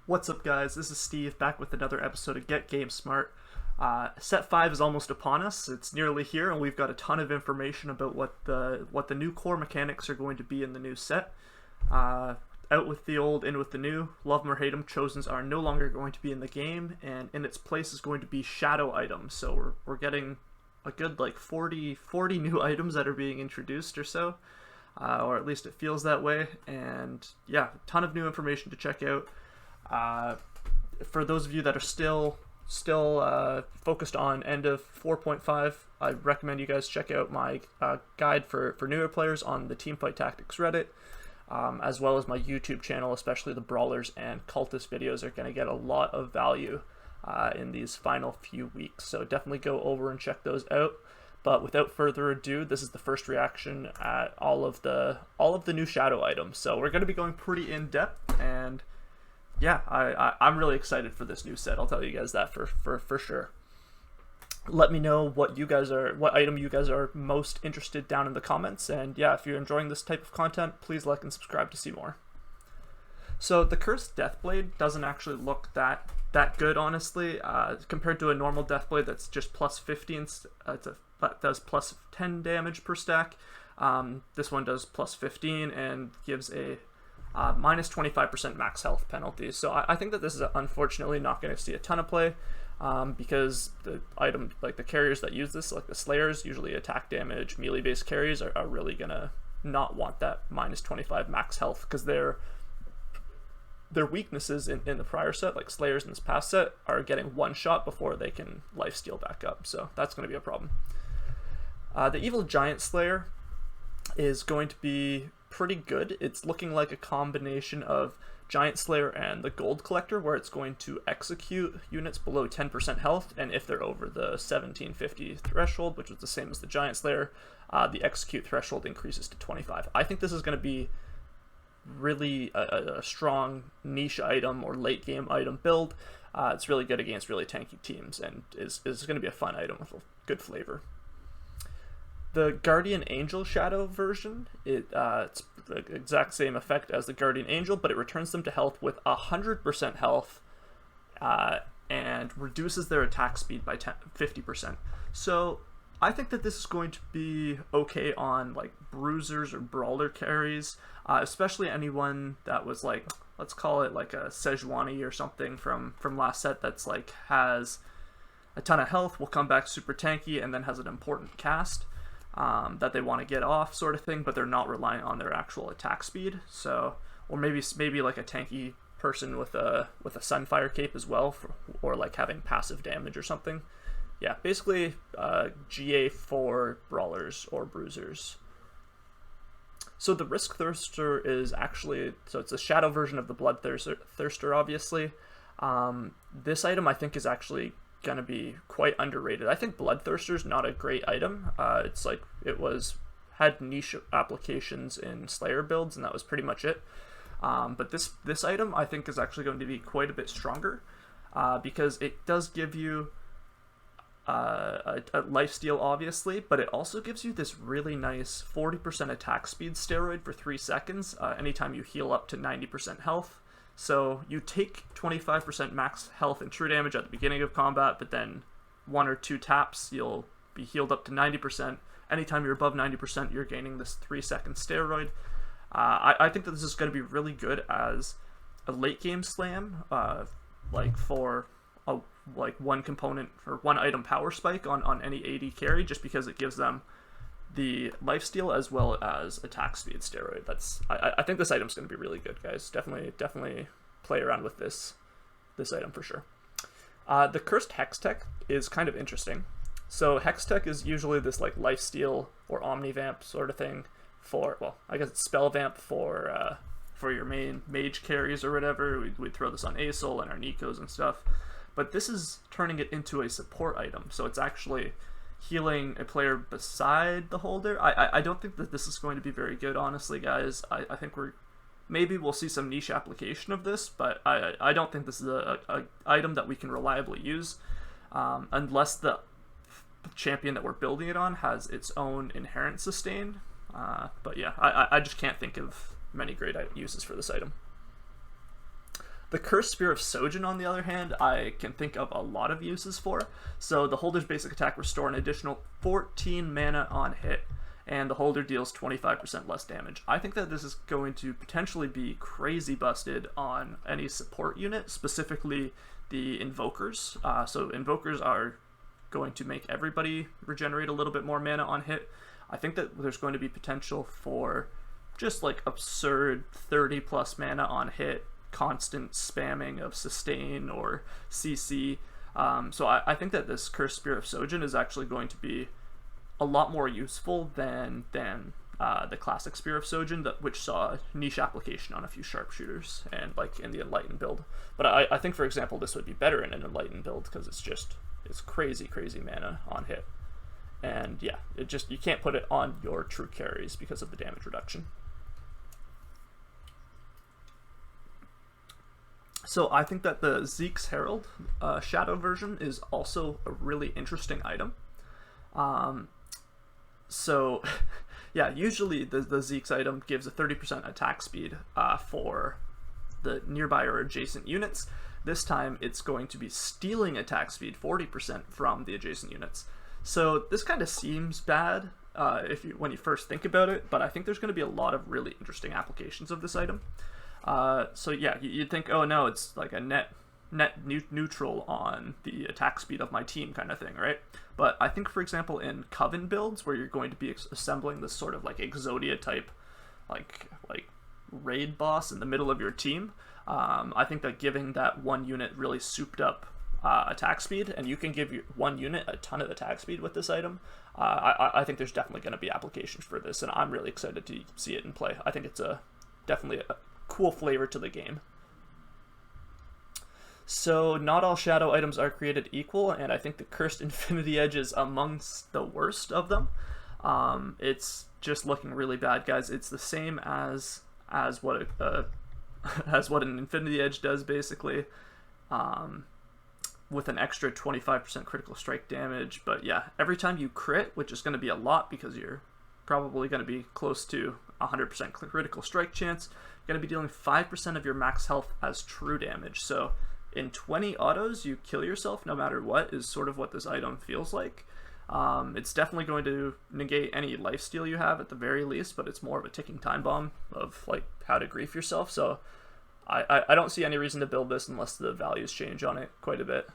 What's up, guys? This is Steve back with another episode of Get GameSmart. Set 5 is almost upon us. It's nearly here, and we've got a ton of information about what the new core mechanics are going to be in the new set. Out with the old, in with the new. Love them or hate them, Chosens are no longer going to be in the game, and in its place is going to be shadow items. So we're getting a good like 40 new items that are being introduced or so, or at least it feels that way. And yeah, a ton of new information to check out. For those of you that are still focused on end of 4.5, I recommend you guys check out my guide for newer players on the TeamFight Tactics Reddit, as well as my YouTube channel. Especially the Brawlers and Cultist videos are going to get a lot of value in these final few weeks, so definitely go over and check those out. But without further ado, this is the first reaction at all of the new shadow items. So we're going to be going pretty in depth, and yeah, I'm really excited for this new set. I'll tell you guys that for sure. Let me know what item you guys are most interested down in the comments. And yeah, if you're enjoying this type of content, please like and subscribe to see more. So the Cursed Deathblade doesn't actually look that good, honestly, compared to a normal Deathblade that's just plus 15. That does plus 10 damage per stack. This one does plus 15 and gives a minus 25% max health penalty. So I think that this is unfortunately not going to see a ton of play, because the item, like the carriers that use this, like the Slayers, usually attack damage, melee based carries are really going to not want that minus 25 max health, because their weaknesses in the prior set, like Slayers in this past set, are getting one shot before they can lifesteal back up. So that's going to be a problem. The Evil Giant Slayer is going to be pretty good. It's looking like a combination of Giant Slayer and the Gold Collector, where it's going to execute units below 10% health, and if they're over the 1750 threshold, which is the same as the Giant Slayer, the execute threshold increases to 25. I think this is going to be really a strong niche item or late game item build. It's really good against really tanky teams, and is going to be a fun item with a good flavor. The Guardian Angel Shadow version, it's the exact same effect as the Guardian Angel, but it returns them to health with 100% health, and reduces their attack speed by 50%. So I think that this is going to be okay on like bruisers or brawler carries, especially anyone that was like, let's call it like a Sejuani or something from last set that's like has a ton of health, will come back super tanky, and then has an important cast that they want to get off, sort of thing, but they're not relying on their actual attack speed. So, or maybe like a tanky person with a Sunfire cape as well, or like having passive damage or something. Yeah, basically GA for brawlers or bruisers. So the Risk Thirster is actually, so it's a shadow version of the Blood Thirster, obviously. This item I think is actually going to be quite underrated. I think Bloodthirster's not a great item. It's like had niche applications in Slayer builds, and that was pretty much it. But this item I think is actually going to be quite a bit stronger, because it does give you a lifesteal, obviously, but it also gives you this really nice 40% attack speed steroid for 3 seconds anytime you heal up to 90% health. So you take 25% max health and true damage at the beginning of combat, but then 1 or 2 taps, you'll be healed up to 90%. Anytime you're above 90%, you're gaining this 3-second steroid. I think that this is going to be really good as a late game slam, like for a one component or one item power spike on any AD carry, just because it gives them the lifesteal as well as attack speed steroid. I think this item's going to be really good, guys. Definitely play around with this item for sure. The Cursed Hextech is kind of interesting. So Hextech is usually this like lifesteal or omnivamp sort of thing for, well, I guess it's spell vamp for your main mage carries or whatever. We'd throw this on Asol and our Nikos and stuff. But this is turning it into a support item, so it's actually healing a player beside the holder. I don't think that this is going to be very good, honestly, guys. I think maybe we'll see some niche application of this, but I don't think this is a item that we can reliably use, unless the champion that we're building it on has its own inherent sustain. But yeah, I just can't think of many great uses for this item. The Cursed Spear of Sojin, on the other hand, I can think of a lot of uses for. So the holder's basic attack restore an additional 14 mana on hit, and the holder deals 25% less damage. I think that this is going to potentially be crazy busted on any support unit, specifically the Invokers. So Invokers are going to make everybody regenerate a little bit more mana on hit. I think that there's going to be potential for just like absurd 30 plus mana on hit, constant spamming of sustain or CC. So I think that this Cursed Spear of Sojin is actually going to be a lot more useful than the classic Spear of Sojin, which saw niche application on a few Sharpshooters and like in the Enlightened build. But I think, for example, this would be better in an Enlightened build because it's crazy mana on hit. And yeah, you can't put it on your true carries because of the damage reduction. So I think that the Zeke's Herald Shadow version is also a really interesting item. So yeah, usually the Zeke's item gives a 30% attack speed for the nearby or adjacent units. This time it's going to be stealing attack speed 40% from the adjacent units. So this kind of seems bad when you first think about it, but I think there's going to be a lot of really interesting applications of this item. So yeah, you'd think, oh no, it's like a net neutral on the attack speed of my team kind of thing, right? But I think, for example, in Coven builds where you're going to be assembling this sort of like Exodia type like raid boss in the middle of your team, I think that giving that one unit really souped up attack speed, and you can give one unit a ton of attack speed with this item, I think there's definitely going to be applications for this, and I'm really excited to see it in play. I think it's definitely a cool flavor to the game. So not all shadow items are created equal, and I think the Cursed Infinity Edge is amongst the worst of them. It's just looking really bad, guys. It's the same as what an Infinity Edge does, basically, with an extra 25% critical strike damage. But yeah, every time you crit, which is going to be a lot because you're probably going to be close to 100% critical strike chance, you're going to be dealing 5% of your max health as true damage. So in 20 autos, you kill yourself no matter what, is sort of what this item feels like. It's definitely going to negate any lifesteal you have at the very least, but it's more of a ticking time bomb of like how to grief yourself. So I don't see any reason to build this unless the values change on it quite a bit.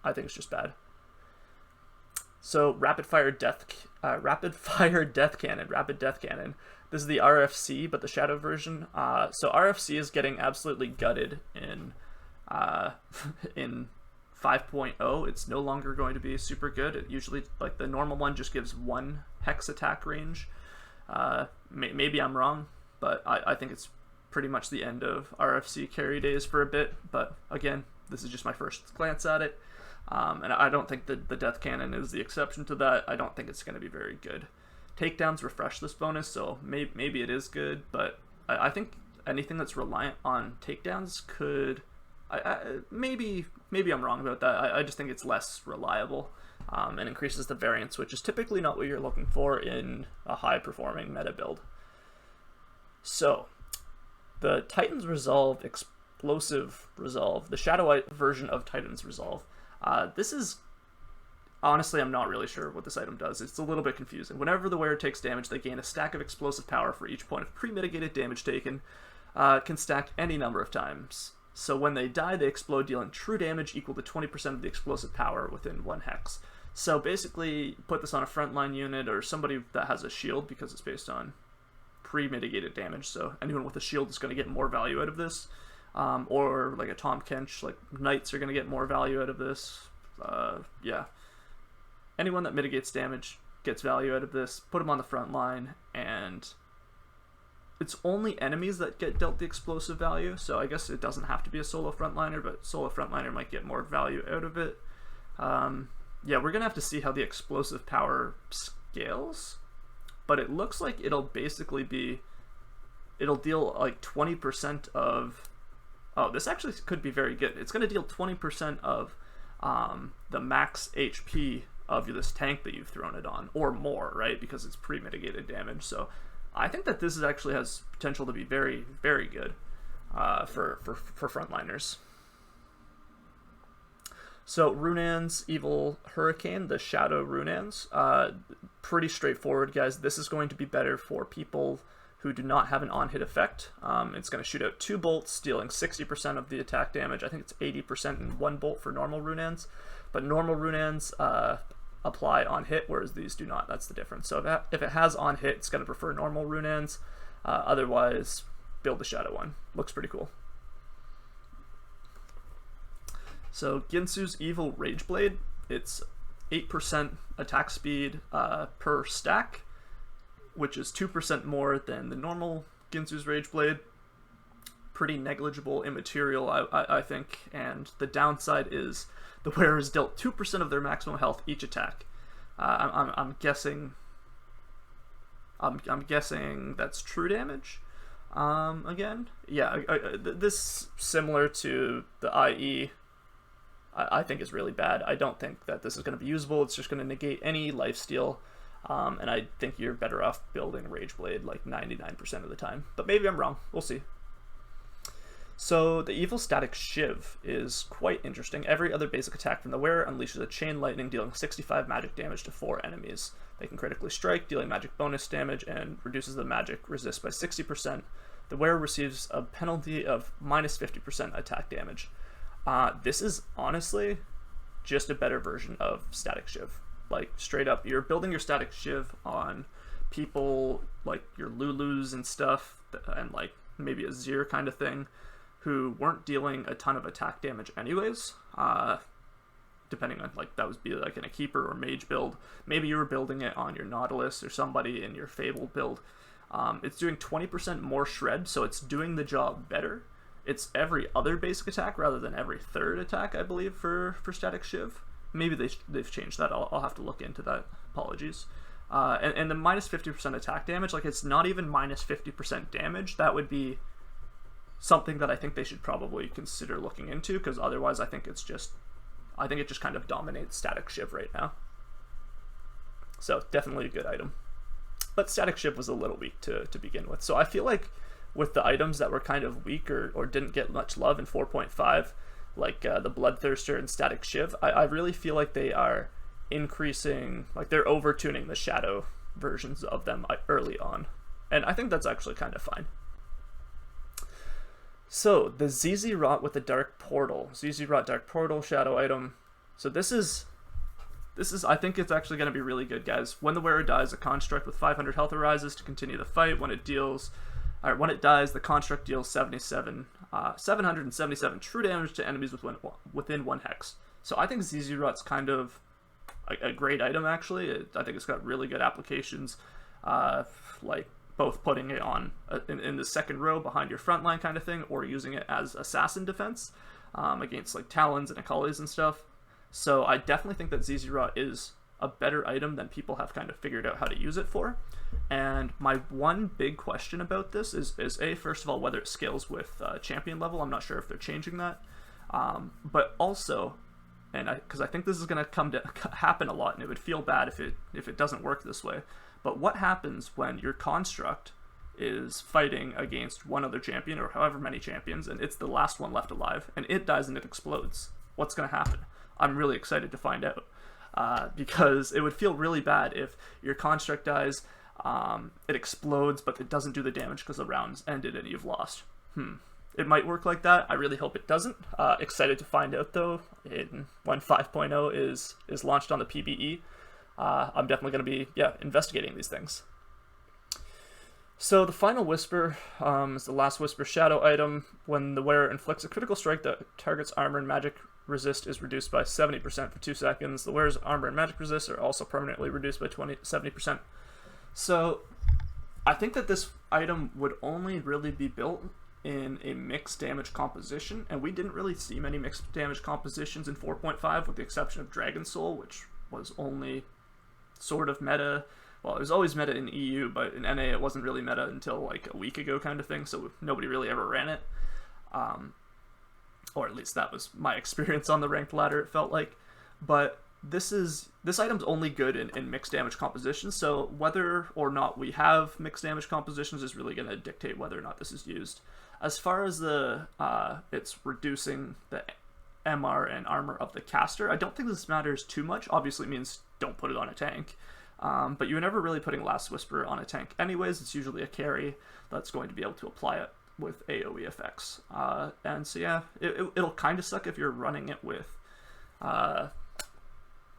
I think it's just bad. So Rapid Death Cannon. This is the RFC, but the Shadow version. So RFC is getting absolutely gutted in 5.0. It's no longer going to be super good. It usually, like the normal one, just gives 1 hex attack range. Maybe I'm wrong, but I think it's pretty much the end of RFC carry days for a bit. But again, this is just my first glance at it. And I don't think that the Death Cannon is the exception to that. I don't think it's going to be very good. Takedowns refresh this bonus, so maybe it is good, but I think anything that's reliant on takedowns could... maybe I'm wrong about that. I just think it's less reliable and increases the variance, which is typically not what you're looking for in a high-performing meta build. So, the Titan's Resolve Explosive Resolve, the Shadow version of Titan's Resolve. This is... Honestly, I'm not really sure what this item does. It's a little bit confusing. Whenever the wearer takes damage, they gain a stack of explosive power for each point of pre-mitigated damage taken. Can stack any number of times. So when they die, they explode, dealing true damage equal to 20% of the explosive power within 1 hex. So basically, put this on a frontline unit or somebody that has a shield, because it's based on pre-mitigated damage. So anyone with a shield is going to get more value out of this. Or like a Tom Kench, like Knights are going to get more value out of this. Yeah. Anyone that mitigates damage gets value out of this. Put them on the front line, and it's only enemies that get dealt the explosive value, so I guess it doesn't have to be a solo frontliner, but solo frontliner might get more value out of it. Yeah, we're going to have to see how the explosive power scales, but it looks like it'll basically be... It'll deal like 20% of... Oh, this actually could be very good. It's going to deal 20% of the max HP of this tank that you've thrown it on, or more, right? Because it's pre-mitigated damage, so... I think that this actually has potential to be very, very good. for frontliners. So Runan's Evil Hurricane, the Shadow Runans, pretty straightforward, guys. This is going to be better for people who do not have an on-hit effect. It's going to shoot out 2 bolts, dealing 60% of the attack damage. I think it's 80% in 1 bolt for normal Runans. But normal Runans apply on hit, whereas these do not. That's the difference. So if it has on hit, it's going to prefer normal Runans. Otherwise, build the Shadow one. Looks pretty cool. So Ginsu's Evil Rageblade, it's 8% attack speed per stack, which is 2% more than the normal Ginsu's Rageblade. Pretty negligible, immaterial, I think, and the downside is the wearer is dealt 2% of their maximum health each attack. I'm guessing that's true damage. Again, yeah, this similar to the IE. I think is really bad. I don't think that this is going to be usable. It's just going to negate any lifesteal, and I think you're better off building Rageblade like 99% of the time. But maybe I'm wrong. We'll see. So the Evil Static Shiv is quite interesting. Every other basic attack from the wearer unleashes a chain lightning, dealing 65 magic damage to 4 enemies. They can critically strike, dealing magic bonus damage, and reduces the magic resist by 60%. The wearer receives a penalty of minus 50% attack damage. This is honestly just a better version of Static Shiv. Like, straight up, you're building your Static Shiv on people like your Lulus and stuff, and like maybe a Zir kind of thing, who weren't dealing a ton of attack damage anyways. Depending on, like, that would be like in a Keeper or Mage build. Maybe you were building it on your Nautilus or somebody in your Fable build. It's doing 20% more shred, so it's doing the job better. It's every other basic attack rather than every third attack, I believe, for Static Shiv. Maybe they've changed that. I'll have to look into that. Apologies. And the minus 50% attack damage, like, it's not even minus 50% damage. That would be something that I think they should probably consider looking into, because otherwise I think it just kind of dominates Static Shiv right now. So definitely a good item. But Static Shiv was a little weak to begin with. So I feel like with the items that were kind of weak or didn't get much love in 4.5, like the Bloodthirster and Static Shiv, I really feel like they are increasing, like they're over-tuning the Shadow versions of them early on. And I think that's actually kind of fine. So, the ZZ Rot with the Dark Portal. ZZ Rot Dark Portal Shadow item. So this is, I think it's actually going to be really good, guys. When the wearer dies, a construct with 500 health arises to continue the fight. When it dies, the construct deals 777 true damage to enemies within 1 hex. So I think ZZ Rot's kind of a great item, actually. I think it's got really good applications, like both putting it on in the second row behind your front line kind of thing, or using it as assassin defense against like Talons and Akali's and stuff. So I definitely think that ZZ Rot is a better item than people have kind of figured out how to use it for. And my one big question about this is first of all, whether it scales with champion level. I'm not sure if they're changing that. But also, because I think this is going to happen a lot, and it would feel bad if it doesn't work this way. But what happens when your construct is fighting against one other champion, or however many champions, and it's the last one left alive, and it dies and it explodes? What's going to happen? I'm really excited to find out. Because it would feel really bad if your construct dies, it explodes, but it doesn't do the damage because the round's ended and you've lost. It might work like that. I really hope it doesn't. Excited to find out, though, when 5.0 is launched on the PBE. I'm definitely going to be, investigating these things. So the final Whisper is the last Whisper Shadow item. When the wearer inflicts a critical strike that targets armor and magic resist is reduced by 70% for 2 seconds. The wearer's armor and magic resist are also permanently reduced by 70%. So I think that this item would only really be built in a mixed damage composition, and we didn't really see many mixed damage compositions in 4.5, with the exception of Dragon Soul, which was only sort of meta. Well, it was always meta in EU, but in NA it wasn't really meta until like a week ago kind of thing, so nobody really ever ran it. Or at least that was my experience on the ranked ladder, it felt like. But this item's only good in mixed damage compositions, so whether or not we have mixed damage compositions is really going to dictate whether or not this is used. As far as the it's reducing the MR and armor of the caster, I don't think this matters too much. Obviously it means don't put it on a tank, but you're never really putting Last Whisper on a tank anyways. It's usually a carry that's going to be able to apply it with AoE effects, and so yeah, it'll kind of suck if you're running it with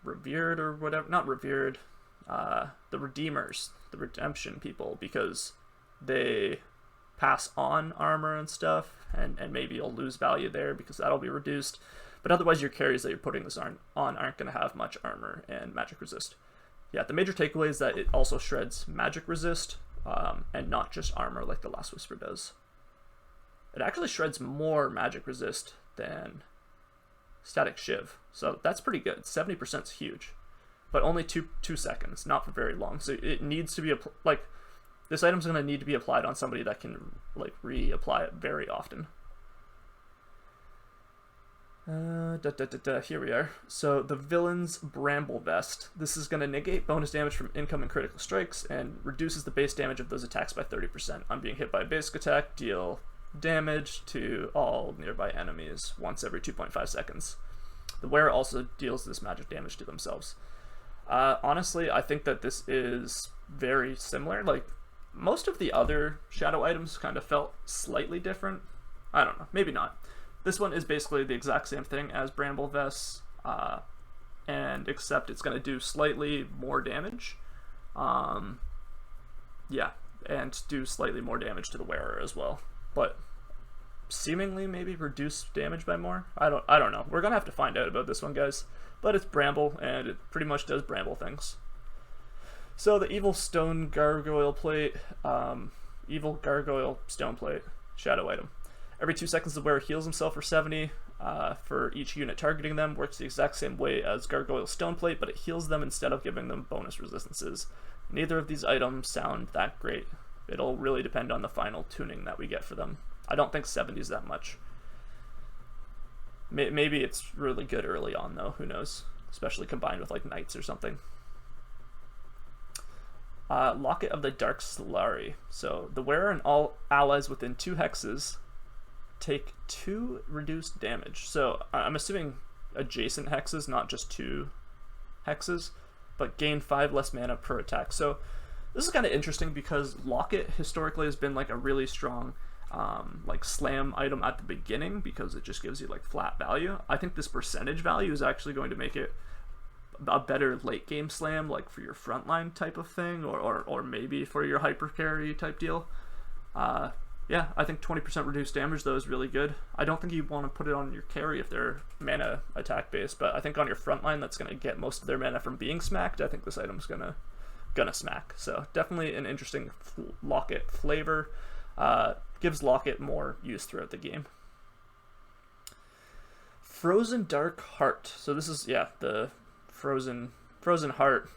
Revered or whatever, not Revered, the Redeemers, the Redemption people, because they pass on armor and stuff, and maybe you'll lose value there because that'll be reduced. But otherwise, your carries that you're putting this on aren't going to have much armor and magic resist. Yeah, the major takeaway is that it also shreds magic resist, and not just armor like the Last Whisper does. It actually shreds more magic resist than Static Shiv, so that's pretty good. 70% is huge, but only 2 seconds, not for very long. So it needs to be this item's going to need to be applied on somebody that can reapply it very often. Here we are. So the villain's Bramble Vest. This is going to negate bonus damage from incoming critical strikes and reduces the base damage of those attacks by 30%. On being hit by a basic attack, deal damage to all nearby enemies once every 2.5 seconds. The wearer also deals this magic damage to themselves. Honestly, I think that this is very similar. Like, most of the other shadow items kind of felt slightly different. I don't know, maybe not. This one is basically the exact same thing as Bramble Vests, and except it's going to do slightly more damage. Yeah, and do slightly more damage to the wearer as well. But seemingly maybe reduce damage by more. I don't know. We're gonna have to find out about this one, guys. But it's Bramble, and it pretty much does Bramble things. So the Evil Stone Gargoyle Plate, Evil Gargoyle Stone Plate, shadow item. Every 2 seconds the wearer heals himself for 70 for each unit targeting them. Works the exact same way as Gargoyle Stone Plate, but it heals them instead of giving them bonus resistances. Neither of these items sound that great. It'll really depend on the final tuning that we get for them. I don't think 70 is that much. Maybe it's really good early on though, who knows? Especially combined with like Knights or something. Locket of the Dark Solari. So the wearer and all allies within 2 hexes take 2 reduced damage. So I'm assuming adjacent hexes, not just 2 hexes, but gain 5 less mana per attack. So this is kind of interesting because Locket historically has been like a really strong like slam item at the beginning because it just gives you like flat value. I think this percentage value is actually going to make it a better late game slam, like for your frontline type of thing, or maybe for your hyper carry type deal. Yeah, I think 20% reduced damage though is really good. I don't think you want to put it on your carry if they're mana attack based, but I think on your frontline that's going to get most of their mana from being smacked. I think this item's gonna smack. So definitely an interesting Locket flavor. Gives Locket more use throughout the game. Frozen Dark Heart. So this is, yeah, the Frozen Heart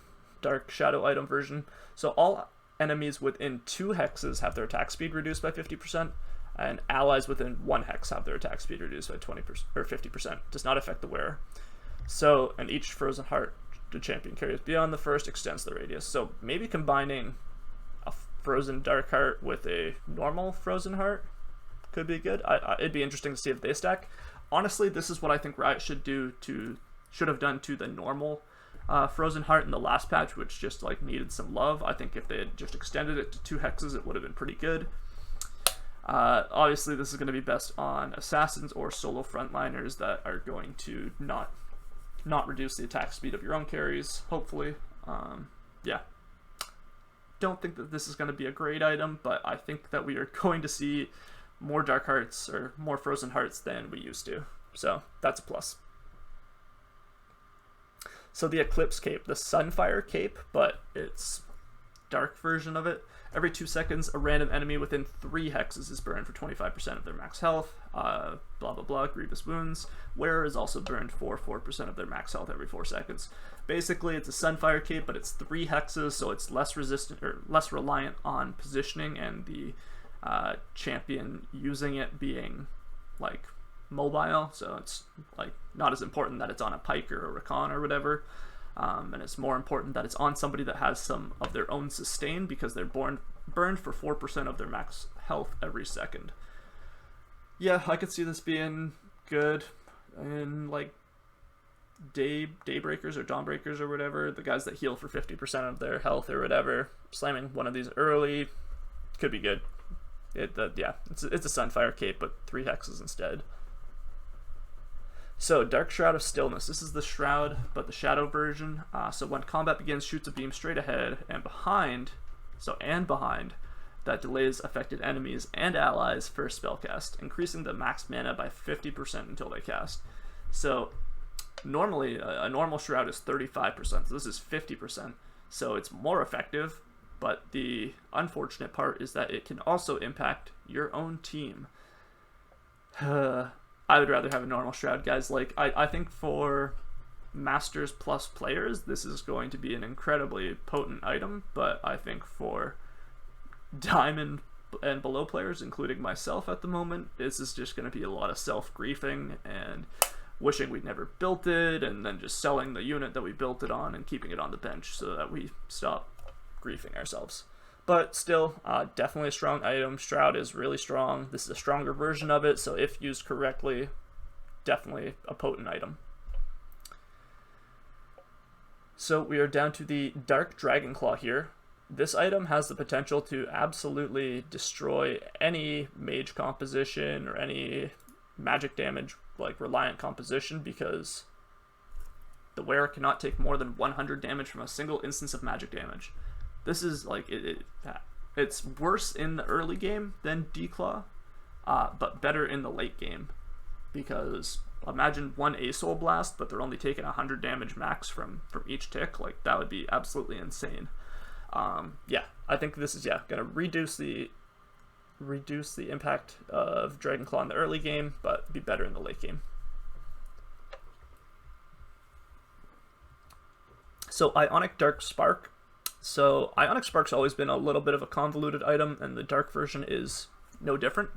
Dark Shadow item version. So all enemies within 2 hexes have their attack speed reduced by 50%, and allies within 1 hex have their attack speed reduced by 20% or 50%. Does not affect the wearer. So, and each Frozen Heart the champion carries beyond the first extends the radius. So maybe combining a Frozen Dark Heart with a normal Frozen Heart could be good. It'd be interesting to see if they stack. Honestly, this is what I think Riot should have done to the normal Frozen Heart in the last patch, which just like needed some love. I think if they had just extended it to 2 hexes, it would have been pretty good. Obviously, this is going to be best on assassins or solo frontliners that are going to not reduce the attack speed of your own carries, hopefully. Yeah. Don't think that this is going to be a great item, but I think that we are going to see more Dark Hearts or more Frozen Hearts than we used to. So that's a plus. So the Eclipse Cape, the Sunfire Cape, but it's dark version of it. Every 2 seconds, a random enemy within 3 hexes is burned for 25% of their max health. Blah, blah, blah, grievous wounds. Wearer is also burned for 4% of their max health every 4 seconds. Basically, it's a Sunfire Cape, but it's 3 hexes, so it's less resistant or less reliant on positioning and the champion using it being like mobile, so it's like not as important that it's on a pike or a Rakan or whatever, and it's more important that it's on somebody that has some of their own sustain, because they're burned for 4% of their max health every second. Yeah, I could see this being good in like daybreakers or dawnbreakers or whatever, the guys that heal for 50% of their health or whatever. Slamming one of these early could be good. It's a Sunfire cape, but 3 hexes instead. So, Dark Shroud of Stillness. This is the Shroud, but the Shadow version. So when combat begins, shoots a beam straight ahead and behind, that delays affected enemies and allies for spellcast, increasing the max mana by 50% until they cast. So, normally, a normal Shroud is 35%, so this is 50%, so it's more effective, but the unfortunate part is that it can also impact your own team. I would rather have a normal Shroud, guys. Like, I think for Masters Plus players, this is going to be an incredibly potent item, but I think for Diamond and below players, including myself at the moment, this is just going to be a lot of self-griefing and wishing we'd never built it, and then just selling the unit that we built it on and keeping it on the bench so that we stop griefing ourselves. But still, definitely a strong item. Shroud is really strong. This is a stronger version of it, so if used correctly, definitely a potent item. So we are down to the Dark Dragonclaw here. This item has the potential to absolutely destroy any mage composition or any magic damage like reliant composition, because the wearer cannot take more than 100 damage from a single instance of magic damage. This is like it's worse in the early game than Declaw, but better in the late game, because imagine one A-Soul Blast, but they're only taking 100 damage max from each tick. Like, that would be absolutely insane. Yeah, I think this is gonna reduce the impact of Dragonclaw in the early game, but be better in the late game. So Ionic Dark Spark. So Ionic Spark's always been a little bit of a convoluted item, and the dark version is no different.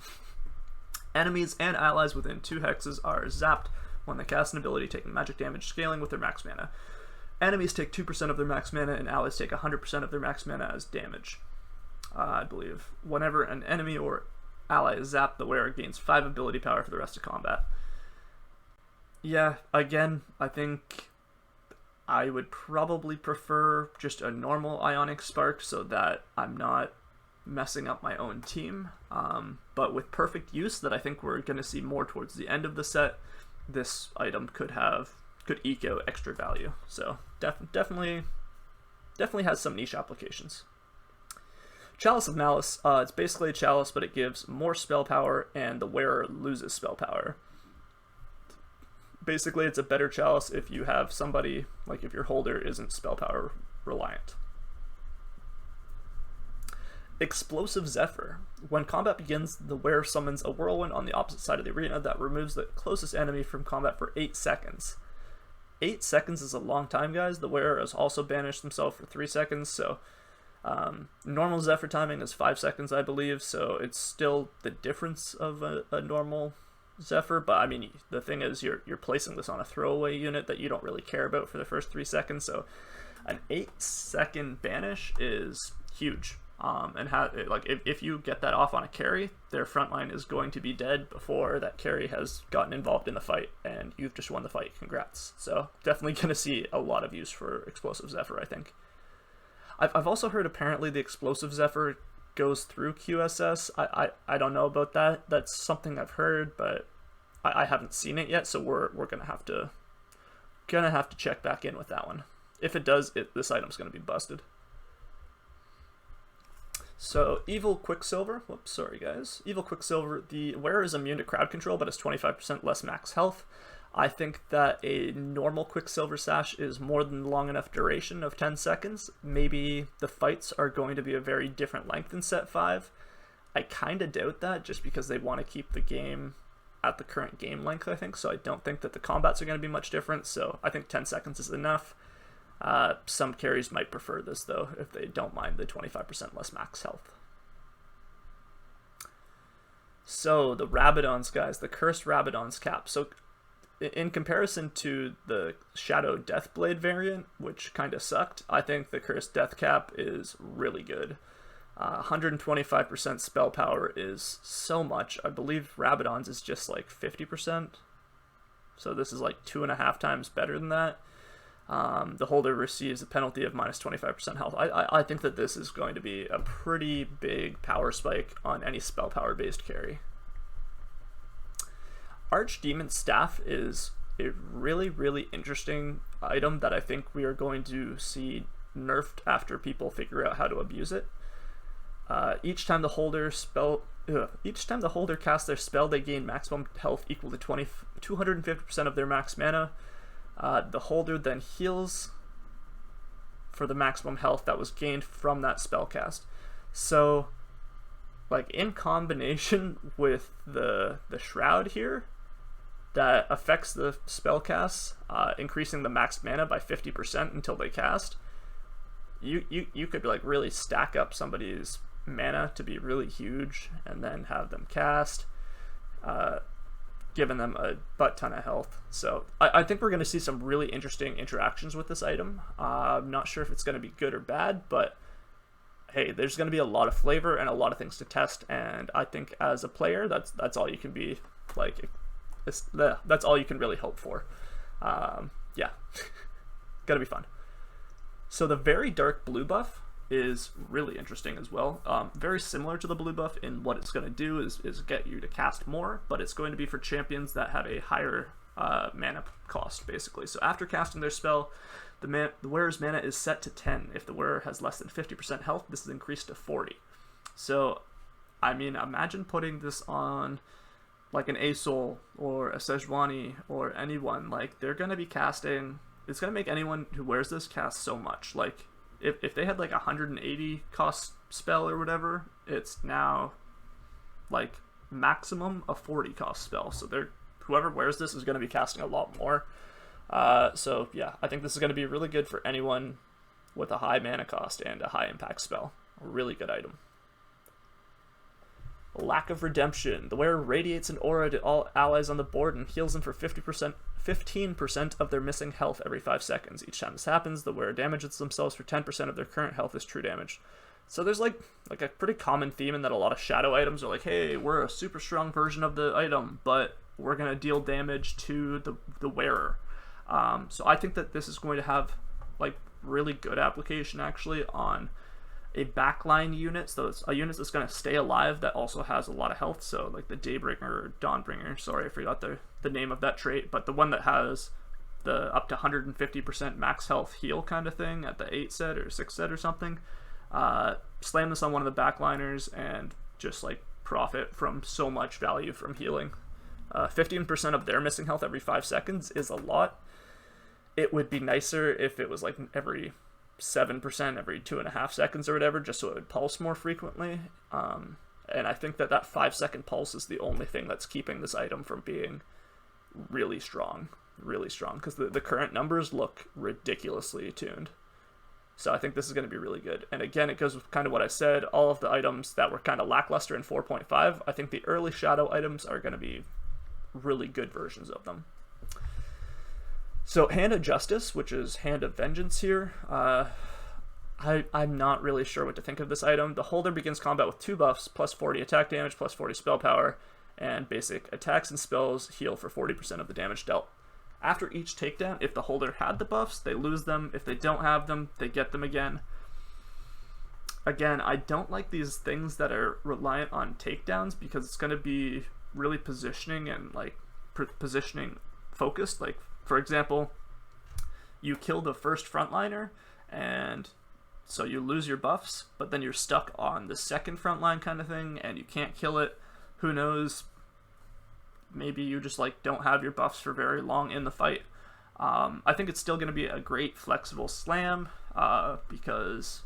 Enemies and allies within 2 hexes are zapped when they cast an ability taking magic damage, scaling with their max mana. Enemies take 2% of their max mana, and allies take 100% of their max mana as damage. I believe. Whenever an enemy or ally is zapped, the wearer gains 5 ability power for the rest of combat. Yeah, again, I think I would probably prefer just a normal Ionic Spark so that I'm not messing up my own team. But with perfect use that I think we're going to see more towards the end of the set, this item could eke out extra value. So definitely has some niche applications. Chalice of Malice, it's basically a chalice, but it gives more spell power, and the wearer loses spell power. Basically, it's a better chalice if you have somebody, like if your holder isn't spell power reliant. Explosive Zephyr. When combat begins, the wearer summons a whirlwind on the opposite side of the arena that removes the closest enemy from combat for 8 seconds. 8 seconds is a long time, guys. The wearer has also banished himself for 3 seconds, so normal Zephyr timing is 5 seconds, I believe, so it's still the difference of a normal Zephyr, but I mean, the thing is, you're placing this on a throwaway unit that you don't really care about for the first 3 seconds, so an 8-second banish is huge. And if you get that off on a carry, their front line is going to be dead before that carry has gotten involved in the fight, and you've just won the fight. Congrats. So definitely going to see a lot of use for Explosive Zephyr, I think. I've also heard apparently the Explosive Zephyr goes through QSS. I don't know about that. That's something I've heard, but I haven't seen it yet, so we're gonna have to check back in with that one. If it does, this item's gonna be busted. So Evil Quicksilver. Whoops, sorry guys. Evil Quicksilver. The wearer is immune to crowd control, but has 25% less max health. I think that a normal Quicksilver Sash is more than long enough duration of 10 seconds. Maybe the fights are going to be a very different length in set 5. I kind of doubt that, just because they want to keep the game at the current game length, I think. So I don't think that the combats are going to be much different. So I think 10 seconds is enough. Some carries might prefer this, though, if they don't mind the 25% less max health. So the Rabadons, guys, the Cursed Rabadons cap. So in comparison to the Shadow Deathblade variant, which kind of sucked, I think the Cursed Death cap is really good. 125% spell power is so much. I believe Rabadon's is just like 50%. So this is like 2.5 times better than that. The holder receives a penalty of minus 25% health. I think that this is going to be a pretty big power spike on any spell power based carry. Archdemon Staff is a really, really interesting item that I think we are going to see nerfed after people figure out how to abuse it. Each time the holder casts their spell, they gain maximum health equal to 250% of their max mana. The holder then heals for the maximum health that was gained from that spell cast. So, like, in combination with the Shroud here, that affects the spell casts, increasing the max mana by 50% until they cast. You could like really stack up somebody's mana to be really huge, and then have them cast, giving them a butt ton of health. So I think we're going to see some really interesting interactions with this item. I'm not sure if it's going to be good or bad, but hey, there's going to be a lot of flavor and a lot of things to test, and I think as a player, that's all you can be like. That's all you can really hope for. Yeah, gotta be fun. So the very dark blue buff is really interesting as well. Very similar to the blue buff in what it's going to do is get you to cast more, but it's going to be for champions that have a higher mana cost, basically. So after casting their spell, the wearer's mana is set to 10. If the wearer has less than 50% health, this is increased to 40. So, I mean, imagine putting this on like an Asol or a Sejuani or anyone. Like, they're going to be casting... It's going to make anyone who wears this cast so much. Like, if they had like 180 cost spell or whatever, it's now like maximum a 40 cost spell. So whoever wears this is going to be casting a lot more. So yeah, I think this is going to be really good for anyone with a high mana cost and a high impact spell. A really good item. Lack of Redemption. The wearer radiates an aura to all allies on the board and heals them for 15% of their missing health every 5 seconds. Each time this happens, the wearer damages themselves for 10% of their current health as true damage. So there's like a pretty common theme in that a lot of shadow items are like, hey, we're a super strong version of the item, but we're going to deal damage to the wearer. So I think that this is going to have like really good application actually on a backline unit, so it's a unit that's going to stay alive that also has a lot of health. So like the Daybringer or Dawnbringer, sorry I forgot the name of that trait, but the one that has the up to 150% max health heal kind of thing at the 8 set or 6 set or something. Slam this on one of the backliners and just like profit from so much value from healing. 15% of their missing health every 5 seconds is a lot. It would be nicer if it was like every 7% every 2.5 seconds or whatever, just so it would pulse more frequently. And I think that 5-second pulse is the only thing that's keeping this item from being really strong, because the current numbers look ridiculously tuned. So I think this is going to be really good. And again, it goes with kind of what I said, all of the items that were kind of lackluster in 4.5, I think the early shadow items are going to be really good versions of them. So Hand of Justice, which is Hand of Vengeance here, I'm not really sure what to think of this item. The holder begins combat with 2 buffs, plus 40 attack damage, plus 40 spell power, and basic attacks and spells heal for 40% of the damage dealt. After each takedown, if the holder had the buffs, they lose them. If they don't have them, they get them again. Again, I don't like these things that are reliant on takedowns because it's going to be really positioning and like positioning focused. Like, for example, you kill the first frontliner, and so you lose your buffs, but then you're stuck on the second frontline kind of thing, and you can't kill it. Who knows? Maybe you just like don't have your buffs for very long in the fight. I think it's still going to be a great flexible slam because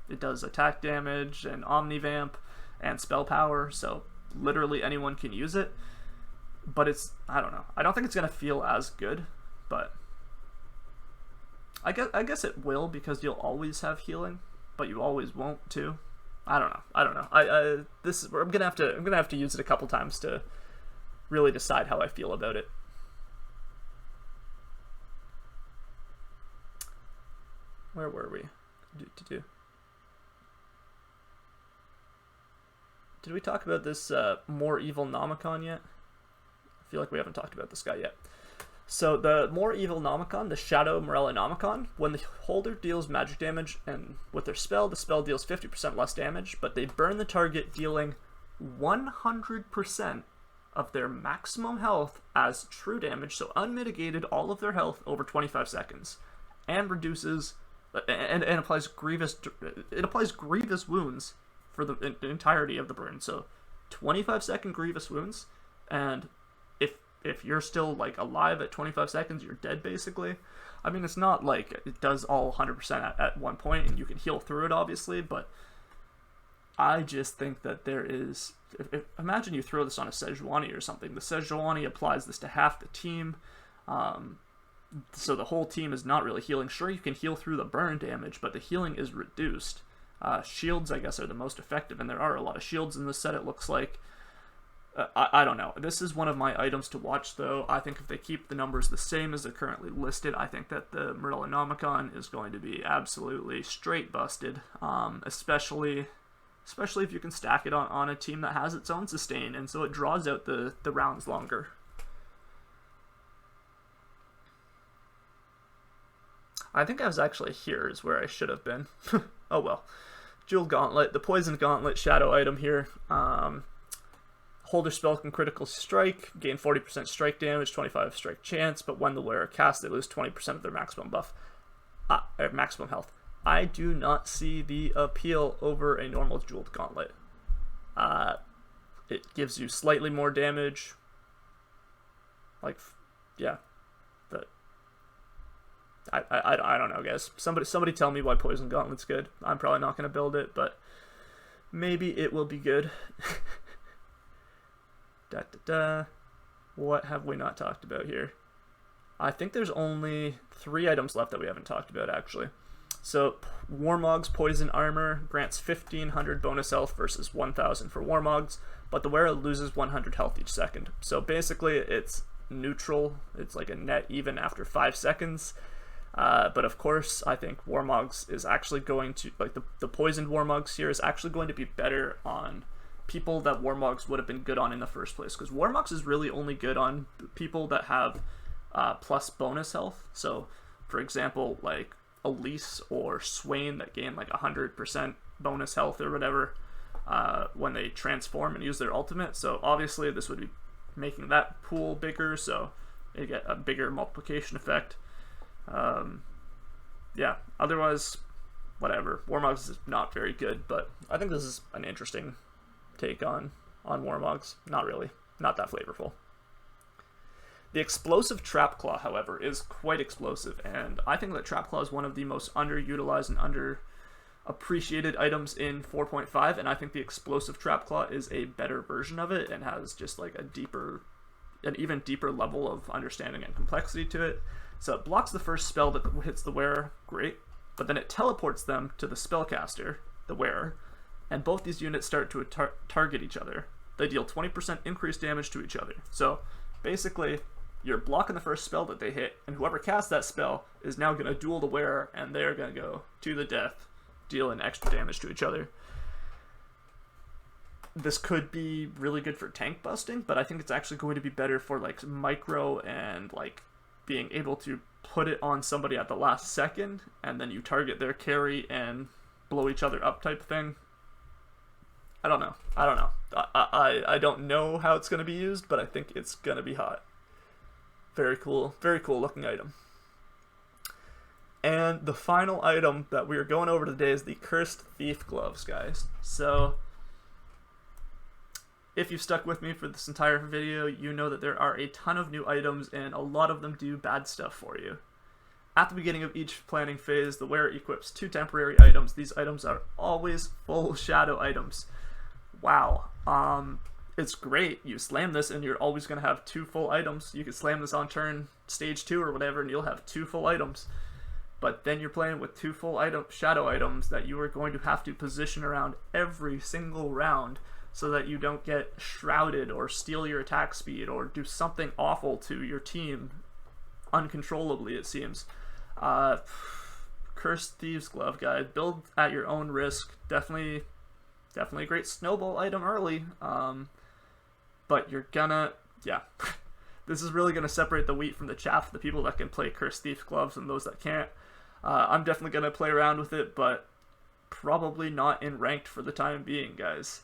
it does attack damage and omnivamp and spell power, so literally anyone can use it. But it's, I don't know. I don't think it's going to feel as good, but I guess it will because you'll always have healing, but you always won't too. I don't know. I'm gonna have to use it a couple times to really decide how I feel about it. Where were we? Did we talk about this more evil Nomicon yet? I feel like we haven't talked about this guy yet. So the more evil Nomicon, the Shadow Morella Nomicon, when the holder deals magic damage and with their spell, the spell deals 50% less damage, but they burn the target, dealing 100% of their maximum health as true damage, so unmitigated all of their health over 25 seconds, and reduces and applies grievous wounds for the entirety of the burn. So 25-second grievous wounds, and if you're still like alive at 25 seconds, you're dead basically. I mean, it's not like it does all 100% at one point and you can heal through it obviously, but I just think that there is, imagine you throw this on a Sejuani or something. The Sejuani applies this to half the team, so the whole team is not really healing. Sure, you can heal through the burn damage, but the healing is reduced. Shields, I guess, are the most effective, and there are a lot of shields in this set, it looks like. I don't know. This is one of my items to watch, though. I think if they keep the numbers the same as they're currently listed, I think that the Morella Nomicon is going to be absolutely straight busted, especially if you can stack it on a team that has its own sustain, and so it draws out the rounds longer. I think I was actually here is where I should have been. Oh well. Jeweled Gauntlet, the Poison Gauntlet shadow item here. Holder spell can critical strike, gain 40% strike damage, 25 strike chance, but when the wearer casts, they lose 20% of their maximum buff, or maximum health. I do not see the appeal over a normal Jeweled Gauntlet. It gives you slightly more damage. Like, yeah. But I don't know, guys. Somebody tell me why Poison Gauntlet's good. I'm probably not going to build it, but maybe it will be good. What have we not talked about here? I think there's only 3 items left that we haven't talked about, actually. So, Warmog's Poison Armor grants 1500 bonus health versus 1000 for Warmogs, but the wearer loses 100 health each second. So basically, it's neutral. It's like a net even after 5 seconds. But of course, I think Warmogs is actually going to, like the poisoned Warmogs here is actually going to be better on people that Warmogs would have been good on in the first place, because Warmogs is really only good on people that have plus bonus health. So, for example, like Elise or Swain that gain like 100% bonus health or whatever when they transform and use their ultimate. So obviously this would be making that pool bigger, so you get a bigger multiplication effect. Yeah, otherwise, whatever. Warmogs is not very good, but I think this is an interesting take on Warmogs. Not really. Not that flavorful. The explosive Trap Claw, however, is quite explosive, and I think that Trap Claw is one of the most underutilized and underappreciated items in 4.5, and I think the explosive Trap Claw is a better version of it and has just like an even deeper level of understanding and complexity to it. So it blocks the first spell that hits the wearer, great, but then it teleports them to the spellcaster, the wearer, and both these units start to target each other. They deal 20% increased damage to each other. So basically, you're blocking the first spell that they hit, and whoever casts that spell is now going to duel the wearer, and they're going to go to the death, dealing extra damage to each other. This could be really good for tank busting, but I think it's actually going to be better for like micro and like being able to put it on somebody at the last second, and then you target their carry and blow each other up type thing. I don't know. I don't know how it's going to be used, but I think it's going to be hot. Very cool looking item. And the final item that we are going over today is the Cursed Thief Gloves, guys. So, if you've stuck with me for this entire video, you know that there are a ton of new items, and a lot of them do bad stuff for you. At the beginning of each planning phase, the wearer equips 2 temporary items. These items are always full shadow items. Wow. It's great. You slam this and you're always going to have 2 full items. You can slam this on turn stage 2 or whatever and you'll have 2 full items. but then you're playing with 2 full shadow items that you are going to have to position around every single round so that you don't get shrouded or steal your attack speed or do something awful to your team uncontrollably, it seems. Cursed Thieves Glove, guys. Build at your own risk. Definitely a great snowball item early, but you're gonna, yeah. This is really gonna separate the wheat from the chaff, the people that can play Cursed Thief Gloves and those that can't. I'm definitely gonna play around with it, but probably not in ranked for the time being, guys.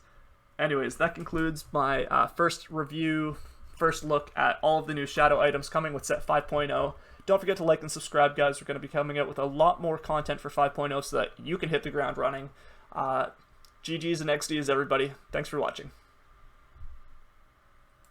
Anyways, that concludes my first look at all of the new shadow items coming with set 5.0. Don't forget to like and subscribe, guys. We're going to be coming out with a lot more content for 5.0 so that you can hit the ground running. GGs and XDs, everybody. Thanks for watching.